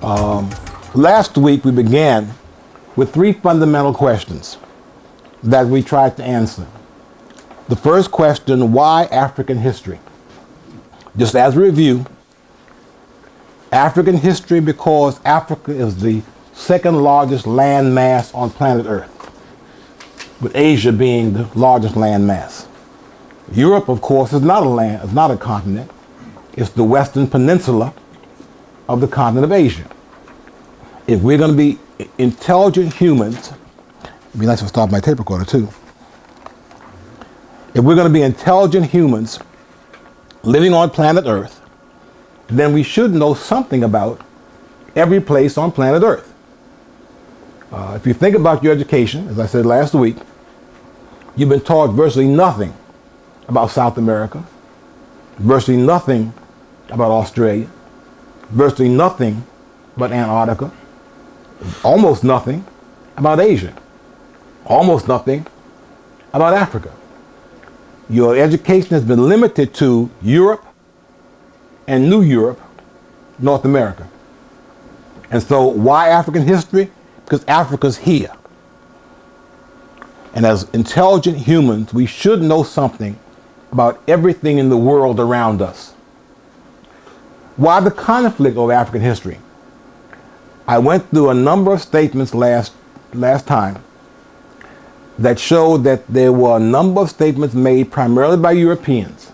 Last week we began with three fundamental questions that we tried to answer. The first question, why African history? Just as a review, African history because Africa is the second largest land mass on planet Earth, with Asia being the largest land mass. Europe, of course, is not a continent. It's the western peninsula of the continent of Asia. If we're going to be intelligent humans, it'd be nice to start my tape recorder too. If we're going to be intelligent humans living on planet Earth, then we should know something about every place on planet Earth. If you think about your education, as I said last week, you've been taught virtually nothing about South America, virtually nothing about Australia, virtually nothing about Antarctica, almost nothing about Asia, almost nothing about Africa. Your education has been limited to Europe and New Europe, North America. And so why African history? Because Africa's here. And as intelligent humans, we should know something about everything in the world around us. Why the conflict over African history? I went through a number of statements last time that showed that there were a number of statements made primarily by Europeans,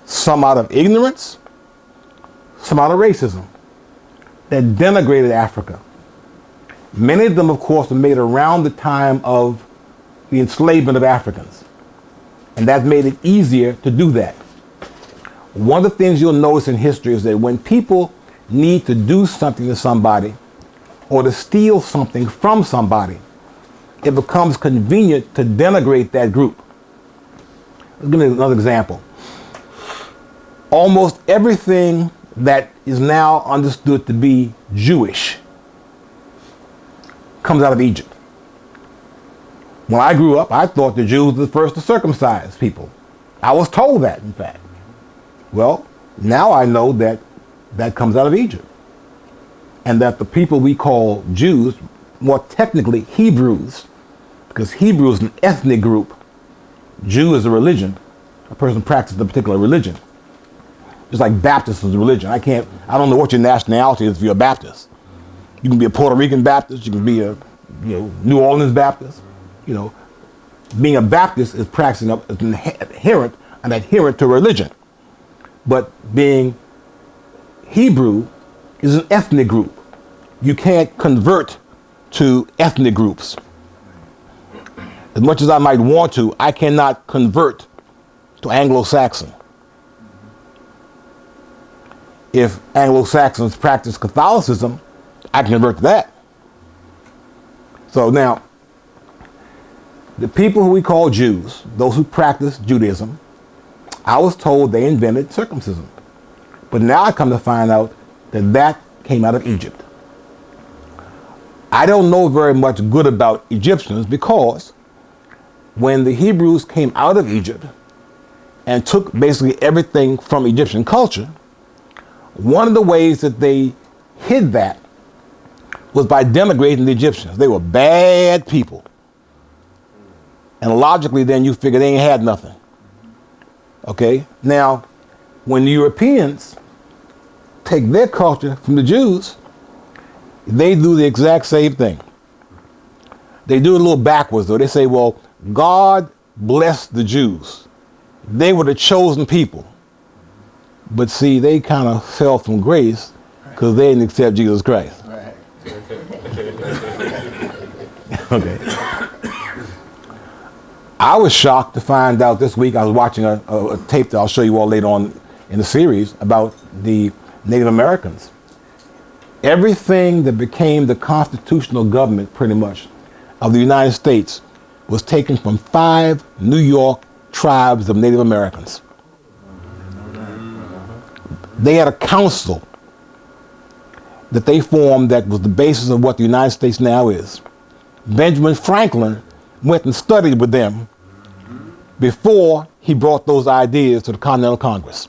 some out of ignorance, some out of racism, that denigrated Africa. Many of them, of course, were made around the time of the enslavement of Africans, and that made it easier to do that. One of the things you'll notice in history is that when people need to do something to somebody or to steal something from somebody, it becomes convenient to denigrate that group. Let's give me another example. Almost everything that is now understood to be Jewish comes out of Egypt. When I grew up, I thought the Jews were the first to circumcise people. I was told that, in fact. Well, now I know that that comes out of Egypt. And that the people we call Jews, more technically Hebrews, because Hebrew is an ethnic group. Jew is a religion. A person practices a particular religion. Just like Baptist is a religion. I don't know what your nationality is if you're a Baptist. You can be a Puerto Rican Baptist, you can be a New Orleans Baptist. Being a Baptist is practicing an adherent to religion. But being Hebrew is an ethnic group. You can't convert to ethnic groups. As much as I might want to, I cannot convert to Anglo-Saxon. If Anglo-Saxons practice Catholicism, I can convert to that. So now, the people who we call Jews, those who practice Judaism, I was told they invented circumcision. But now I come to find out that that came out of Egypt. I don't know very much good about Egyptians because when the Hebrews came out of Egypt and took basically everything from Egyptian culture, one of the ways that they hid that was by denigrating the Egyptians. They were bad people. And logically then you figure they ain't had nothing. Okay? Now, when the Europeans take their culture from the Jews, they do the exact same thing. They do it a little backwards though. They say, well, God blessed the Jews. They were the chosen people. But see, they kind of fell from grace because they didn't accept Jesus Christ. Right. Okay. I was shocked to find out this week, I was watching a tape that I'll show you all later on in the series about the Native Americans. Everything that became the constitutional government, pretty much, of the United States was taken from 5 New York tribes of Native Americans. They had a council that they formed that was the basis of what the United States now is. Benjamin Franklin went and studied with them before he brought those ideas to the Continental Congress.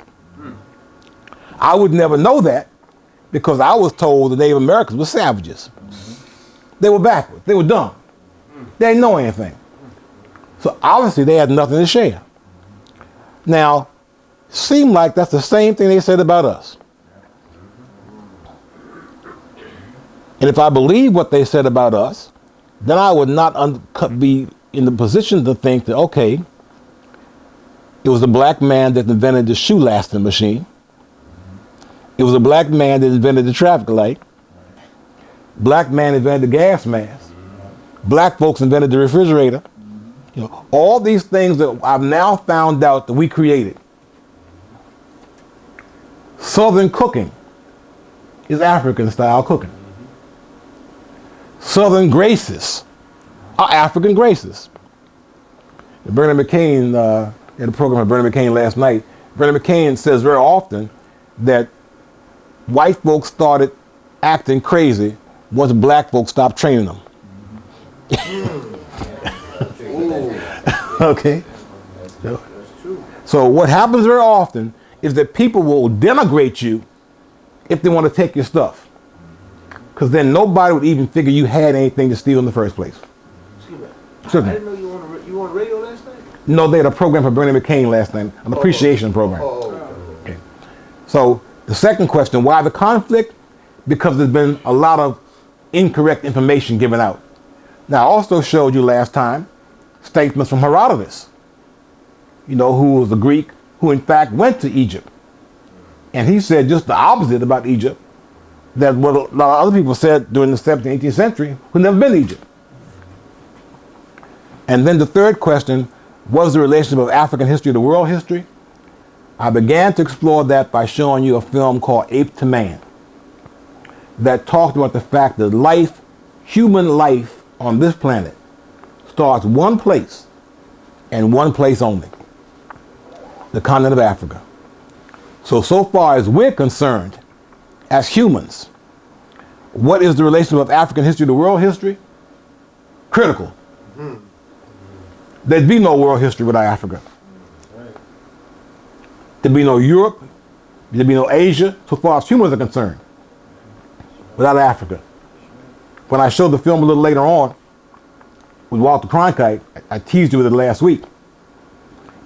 I would never know that because I was told the Native Americans were savages. They were backwards. They were dumb. They didn't know anything. So obviously they had nothing to share. Now, seemed like that's the same thing they said about us. And if I believe what they said about us, then I would not be in the position to think that, okay, it was a black man that invented the shoe lasting machine. It was a black man that invented the traffic light. Black man invented the gas mask. Black folks invented the refrigerator. You know, all these things that I've now found out that we created. Southern cooking is African style cooking. Southern graces are African graces. Bernie McCain, had a program with Bernie McCain last night. Bernie McCain says very often that white folks started acting crazy once black folks stopped training them. Okay. So what happens very often is that people will denigrate you if they want to take your stuff. Because then nobody would even figure you had anything to steal in the first place. I didn't know you were on radio last night? No, they had a program for Bernie McCain last night, an appreciation program. Okay. So the second question, why the conflict? Because there's been a lot of incorrect information given out. Now, I also showed you last time statements from Herodotus, you know, who was a Greek who in fact went to Egypt. And he said just the opposite about Egypt, that what a lot of other people said during the 17th, 18th century who never been to Egypt. And then the third question, what is the relationship of African history to world history? I began to explore that by showing you a film called Ape to Man that talked about the fact that life, human life on this planet, starts one place and one place only, the continent of Africa. So far as we're concerned, as humans, what is the relationship of African history to world history? Critical. There'd be no world history without Africa. There'd be no Europe, there'd be no Asia, so far as humans are concerned, without Africa. When I showed the film a little later on with Walter Cronkite, I teased you with it last week.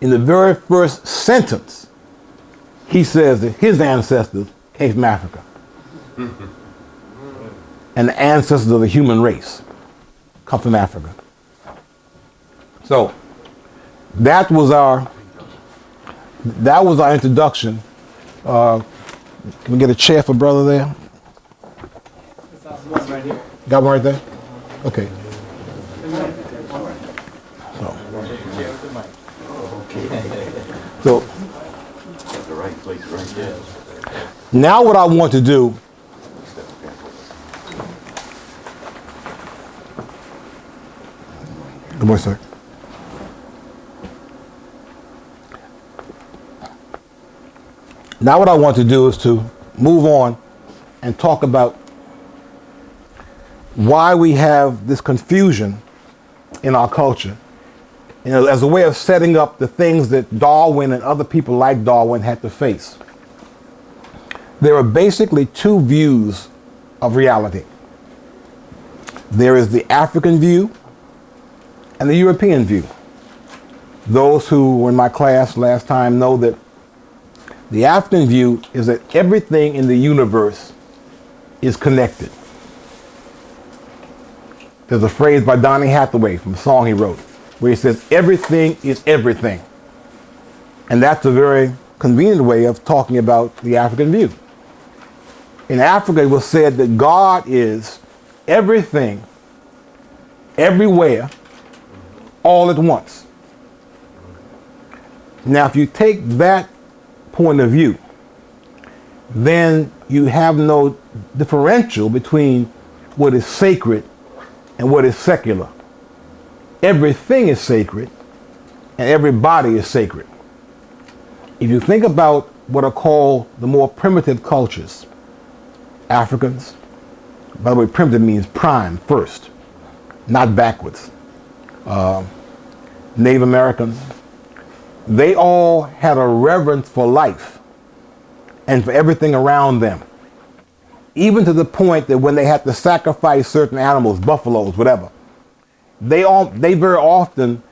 In the very first sentence, he says that his ancestors came from Africa. And the ancestors of the human race come from Africa. So that was our introduction. Can we get a chair for brother there? One right here. Got one right there? Okay. So now what I want to do, good morning, sir. Now what I want to do is to move on and talk about why we have this confusion in our culture, you know, as a way of setting up the things that Darwin and other people like Darwin had to face. There are basically two views of reality. There is the African view and the European view. Those who were in my class last time know that the African view is that everything in the universe is connected. There's a phrase by Donny Hathaway from a song he wrote where he says, everything is everything. And that's a very convenient way of talking about the African view. In Africa, it was said that God is everything, everywhere, all at once. Now, if you take that point of view, then you have no differential between what is sacred and what is secular. Everything is sacred and everybody is sacred. If you think about what are called the more primitive cultures, Africans, by the way, primitive means prime, first, not backwards. Native Americans, they all had a reverence for life and for everything around them. even to the point that when they had to sacrifice certain animals, buffaloes, whatever, they very often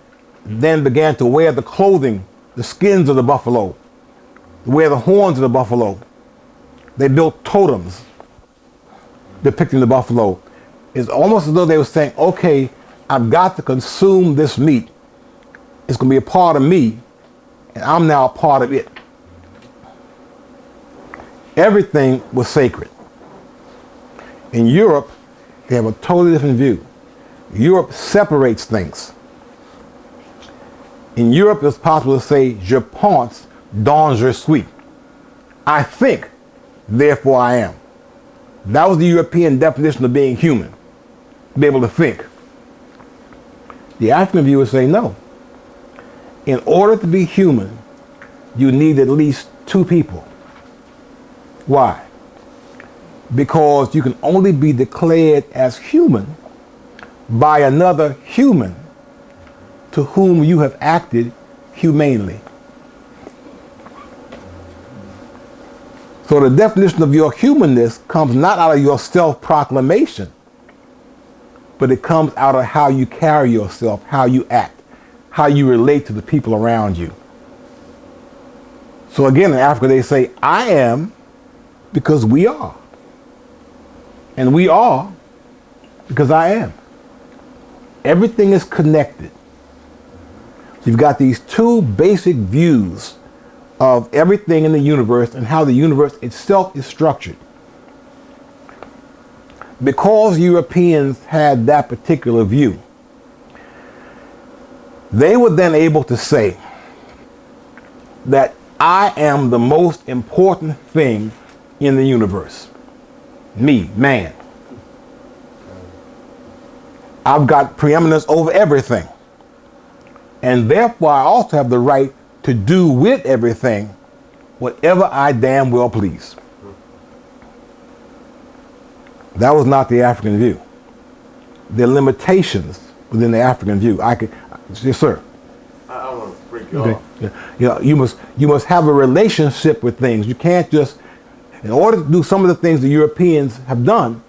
then began to wear the clothing, the skins of the buffalo, wear the horns of the buffalo. They built totems depicting the buffalo. It's almost as though they were saying, okay, I've got to consume this meat. It's going to be a part of me, and I'm now a part of it. Everything was sacred. In Europe, they have a totally different view. Europe separates things. In Europe, it's possible to say, je pense, donc je suis. I think, therefore I am. That was the European definition of being human, to be able to think. The African view would say, no. In order to be human, you need at least two people. Why? Because you can only be declared as human by another human to whom you have acted humanely. So the definition of your humanness comes not out of your self-proclamation, but it comes out of how you carry yourself, how you act, how you relate to the people around you. So again, in Africa, they say, I am because we are. And we are because I am. Everything is connected. You've got these two basic views of everything in the universe and how the universe itself is structured. Because Europeans had that particular view, they were then able to say that I am the most important thing in the universe. Me, man. I've got preeminence over everything. And therefore I also have the right to do with everything whatever I damn well please. That was not the African view. There are limitations within the African view. Yes, sir. I want to break you Okay. off. Yeah. You know, you must have a relationship with things. You can't just, in order to do some of the things the Europeans have done,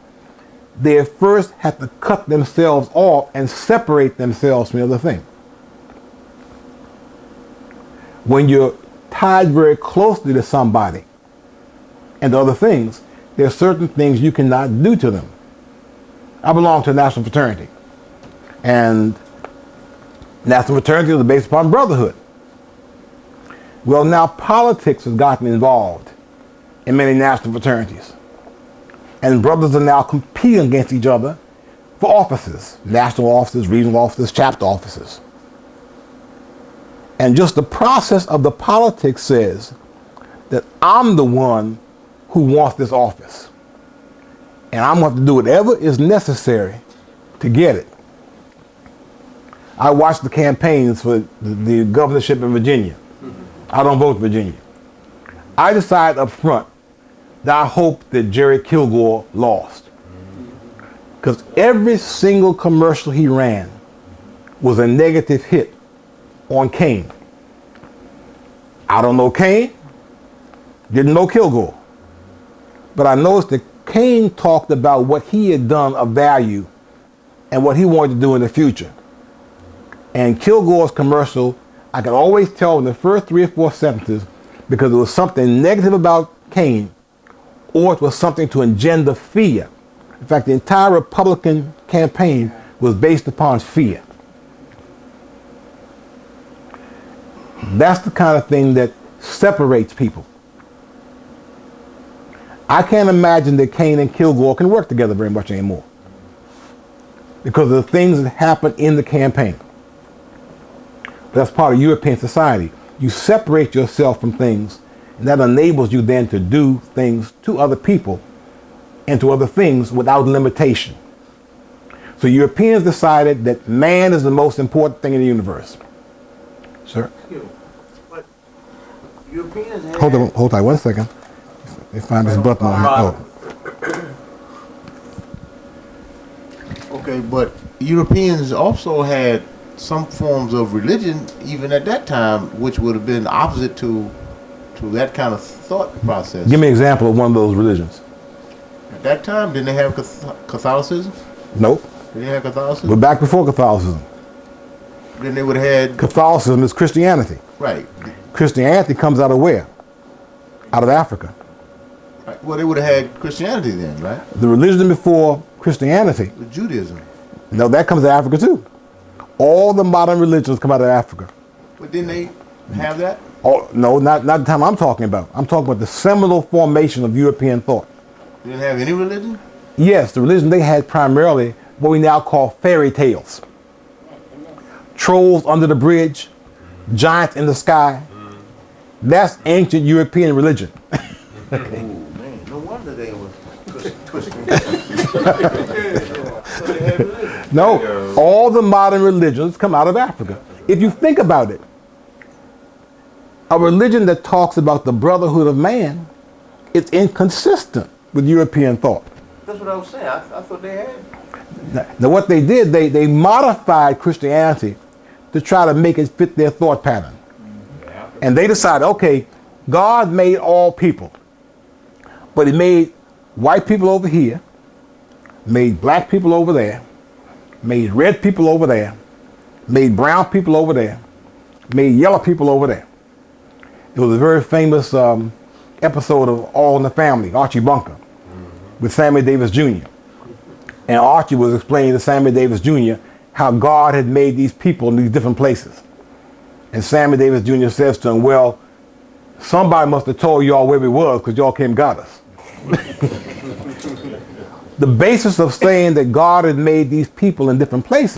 they first have to cut themselves off and separate themselves from the other thing. When you're tied very closely to somebody and to other things, there are certain things you cannot do to them. I belong to a national fraternity, and national fraternity is based upon brotherhood. Well, now politics has gotten involved in many national fraternities, and brothers are now competing against each other for offices, national offices, regional offices, chapter offices. And just the process of the politics says that I'm the one who wants this office. And I'm going to have to do whatever is necessary to get it. I watched the campaigns for the governorship in Virginia. I don't vote Virginia. I decided up front that I hoped that Jerry Kilgore lost. Because every single commercial he ran was a negative hit on Kane. I don't know Kane, didn't know Kilgore. But I noticed that Kane talked about what he had done of value and what he wanted to do in the future. And Kilgore's commercial, I could always tell in the first 3 or 4 sentences because it was something negative about Kane or it was something to engender fear. In fact, the entire Republican campaign was based upon fear. That's the kind of thing that separates people. I can't imagine that Kane and Kilgore can work together very much anymore because of the things that happen in the campaign. That's part of European society. You separate yourself from things, and that enables you then to do things to other people and to other things without limitation. So Europeans decided that man is the most important thing in the universe. Sir? But Europeans had... Hold on 1 second. They find this button on here. Okay, but Europeans also had some forms of religion even at that time, which would have been opposite to that kind of thought process. Give me an example of one of those religions. At that time, didn't they have Catholicism? Nope. They didn't have Catholicism? But back before Catholicism. Then they would have had, Catholicism is Christianity. right. Christianity comes out of where? Out of Africa. Right. Well, they would have had Christianity then, right? The religion before Christianity, With Judaism. no, that comes out of Africa too. All the modern religions come out of Africa. But didn't they have that? Oh, no, not the time I'm talking about. I'm talking about the seminal formation of European thought. They didn't have any religion? Yes, the religion they had primarily what we now call fairy tales. Trolls under the bridge, giants in the sky. That's ancient European religion. Oh, man. No wonder they were twisting. No, all the modern religions come out of Africa. If you think about it, a religion that talks about the brotherhood of man is inconsistent with European thought. That's what I was saying. I thought they had. Now what they did, they modified Christianity to try to make it fit their thought pattern. And they decided, okay, God made all people, but he made white people over here, made black people over there, made red people over there, made brown people over there, made yellow people over there. It was a very famous episode of All in the Family, Archie Bunker, with Sammy Davis Jr. And Archie was explaining to Sammy Davis Jr. how God had made these people in these different places. And Sammy Davis Jr. says to him, well, somebody must have told y'all where we was because y'all came and got us. The basis of saying that God had made these people in different places